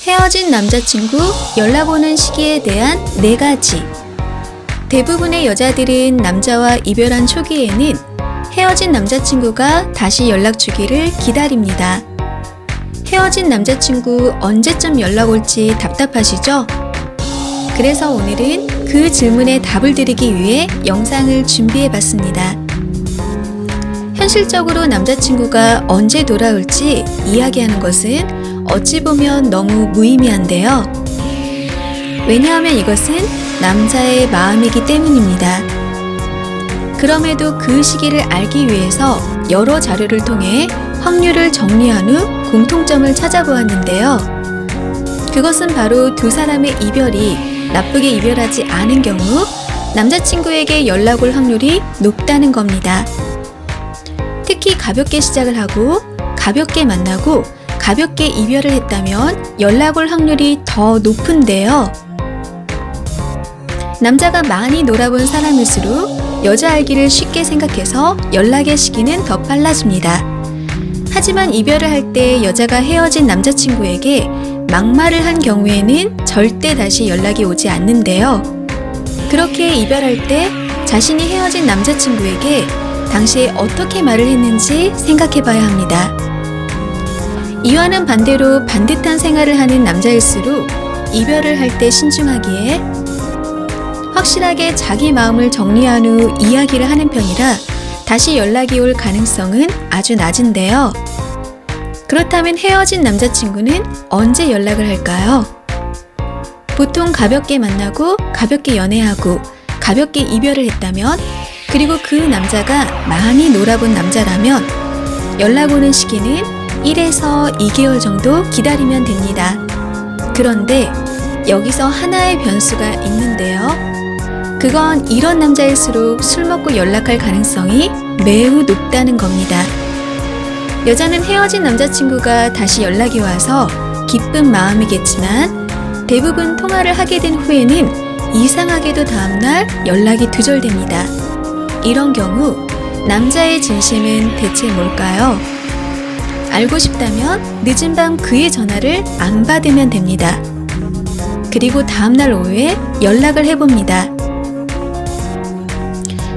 헤어진 남자친구 연락 오는 시기에 대한 4가지. 대부분의 여자들은 남자와 이별한 초기에는 헤어진 남자친구가 다시 연락 주기를 기다립니다. 헤어진 남자친구 언제쯤 연락 올지 답답하시죠? 그래서 오늘은 그 질문에 답을 드리기 위해 영상을 준비해 봤습니다. 현실적으로 남자친구가 언제 돌아올지 이야기하는 것은 어찌 보면 너무 무의미한데요. 왜냐하면 이것은 남자의 마음이기 때문입니다. 그럼에도 그 시기를 알기 위해서 여러 자료를 통해 확률을 정리한 후 공통점을 찾아보았는데요. 그것은 바로 두 사람의 이별이 나쁘게 이별하지 않은 경우 남자친구에게 연락 올 확률이 높다는 겁니다. 특히 가볍게 시작을 하고 가볍게 만나고 가볍게 이별을 했다면 연락 올 확률이 더 높은데요. 남자가 많이 놀아본 사람일수록 여자 알기를 쉽게 생각해서 연락의 시기는 더 빨라집니다. 하지만 이별을 할 때 여자가 헤어진 남자친구에게 막말을 한 경우에는 절대 다시 연락이 오지 않는데요. 그렇게 이별할 때 자신이 헤어진 남자친구에게 당시에 어떻게 말을 했는지 생각해 봐야 합니다. 이와는 반대로 반듯한 생활을 하는 남자일수록 이별을 할 때 신중하기에 확실하게 자기 마음을 정리한 후 이야기를 하는 편이라 다시 연락이 올 가능성은 아주 낮은데요. 그렇다면 헤어진 남자친구는 언제 연락을 할까요? 보통 가볍게 만나고 가볍게 연애하고 가볍게 이별을 했다면, 그리고 그 남자가 많이 놀아본 남자라면 연락 오는 시기는 1에서 2개월 정도 기다리면 됩니다. 그런데 여기서 하나의 변수가 있는데요. 그건 이런 남자일수록 술 먹고 연락할 가능성이 매우 높다는 겁니다. 여자는 헤어진 남자친구가 다시 연락이 와서 기쁜 마음이겠지만 대부분 통화를 하게 된 후에는 이상하게도 다음날 연락이 두절됩니다. 이런 경우 남자의 진심은 대체 뭘까요? 알고 싶다면 늦은 밤 그의 전화를 안 받으면 됩니다. 그리고 다음날 오후에 연락을 해봅니다.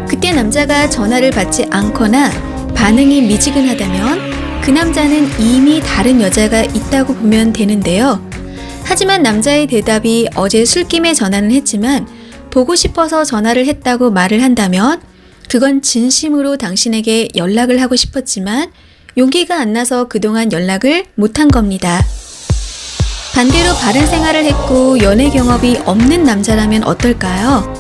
그때 남자가 전화를 받지 않거나 반응이 미지근하다면 그 남자는 이미 다른 여자가 있다고 보면 되는데요. 하지만 남자의 대답이 어제 술김에 전화는 했지만 보고 싶어서 전화를 했다고 말을 한다면 그건 진심으로 당신에게 연락을 하고 싶었지만 용기가 안 나서 그동안 연락을 못한 겁니다. 반대로 바른 생활을 했고 연애 경험이 없는 남자라면 어떨까요?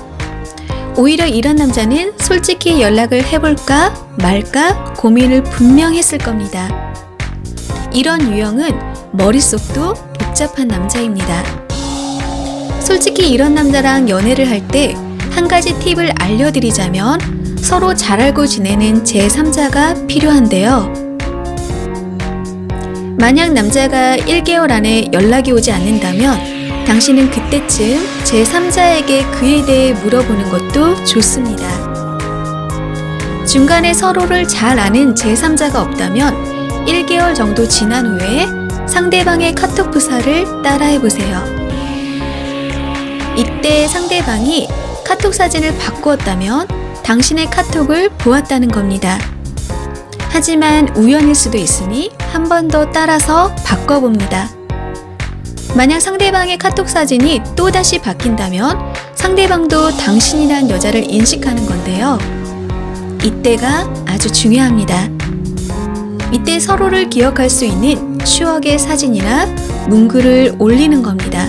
오히려 이런 남자는 솔직히 연락을 해볼까 말까 고민을 분명 했을 겁니다. 이런 유형은 머릿속도 복잡한 남자입니다. 솔직히 이런 남자랑 연애를 할 때 한 가지 팁을 알려드리자면 서로 잘 알고 지내는 제3자가 필요한데요. 만약 남자가 1개월 안에 연락이 오지 않는다면 당신은 그때쯤 제3자에게 그에 대해 물어보는 것도 좋습니다. 중간에 서로를 잘 아는 제3자가 없다면 1개월 정도 지난 후에 상대방의 카톡 부사를 따라해보세요. 이때 상대방이 카톡 사진을 바꾸었다면 당신의 카톡을 보았다는 겁니다. 하지만 우연일 수도 있으니 한 번 더 따라서 바꿔봅니다. 만약 상대방의 카톡 사진이 또다시 바뀐다면 상대방도 당신이란 여자를 인식하는 건데요. 이때가 아주 중요합니다. 이때 서로를 기억할 수 있는 추억의 사진이나 문구를 올리는 겁니다.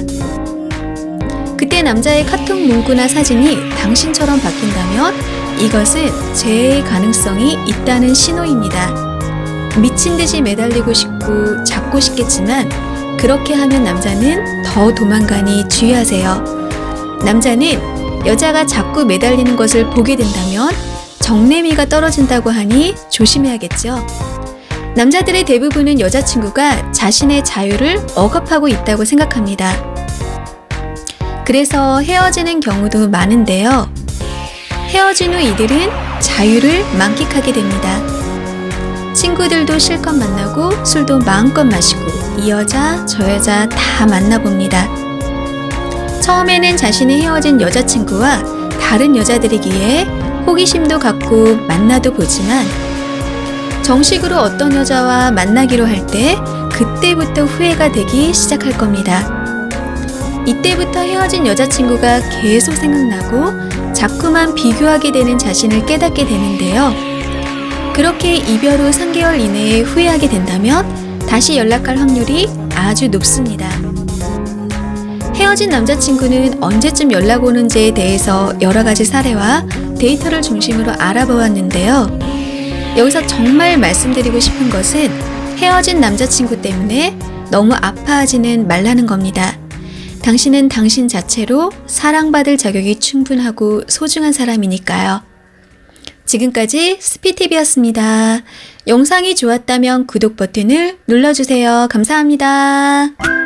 그때 남자의 카톡 문구나 사진이 당신처럼 바뀐다면 이것은 재해의 가능성이 있다는 신호입니다. 미친 듯이 매달리고 싶고 잡고 싶겠지만 그렇게 하면 남자는 더 도망가니 주의하세요. 남자는 여자가 자꾸 매달리는 것을 보게 된다면 정내미가 떨어진다고 하니 조심해야겠죠. 남자들의 대부분은 여자친구가 자신의 자유를 억압하고 있다고 생각합니다. 그래서 헤어지는 경우도 많은데요. 헤어진 후 이들은 자유를 만끽하게 됩니다. 친구들도 실컷 만나고 술도 마음껏 마시고 이 여자, 저 여자 다 만나봅니다. 처음에는 자신의 헤어진 여자친구와 다른 여자들이기에 호기심도 갖고 만나도 보지만 정식으로 어떤 여자와 만나기로 할 때 그때부터 후회가 되기 시작할 겁니다. 이때부터 헤어진 여자친구가 계속 생각나고 자꾸만 비교하게 되는 자신을 깨닫게 되는데요. 그렇게 이별 후 3개월 이내에 후회하게 된다면 다시 연락할 확률이 아주 높습니다. 헤어진 남자친구는 언제쯤 연락 오는지에 대해서 여러 가지 사례와 데이터를 중심으로 알아보았는데요. 여기서 정말 말씀드리고 싶은 것은 헤어진 남자친구 때문에 너무 아파하지는 말라는 겁니다. 당신은 당신 자체로 사랑받을 자격이 충분하고 소중한 사람이니까요. 지금까지 스피티비였습니다. 영상이 좋았다면 구독 버튼을 눌러주세요. 감사합니다.